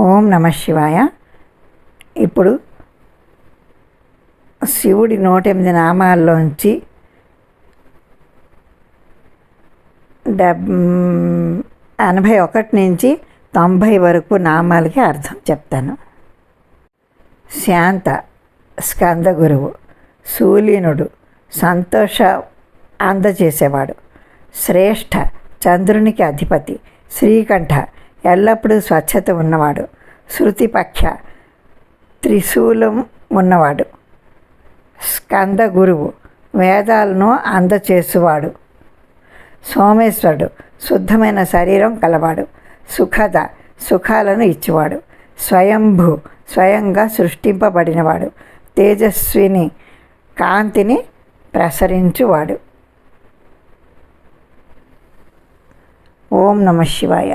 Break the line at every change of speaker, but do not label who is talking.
ఓం నమ శివాయ. ఇప్పుడు శివుడి 108 నామాల్లోంచి 81 నుంచి 90 వరకు నామాలకి అర్థం చెప్తాను. శాంత స్కంద గురువు, శూలినుడు సంతోష అందజేసేవాడు, శ్రేష్ఠ చంద్రునికి అధిపతి, శ్రీకంఠ ఎల్లప్పుడూ స్వచ్ఛత ఉన్నవాడు, శృతిపక్ష త్రిశూలం ఉన్నవాడు, స్కంద గురువు వేదాలను అందచేసువాడు, సోమేశ్వరుడు శుద్ధమైన శరీరం కలవాడు, సుఖద సుఖాలను ఇచ్చేవాడు, స్వయంభూ స్వయంగా సృష్టింపబడినవాడు, తేజస్విని కాంతిని ప్రసరించువాడు. ఓం నమ శివాయ.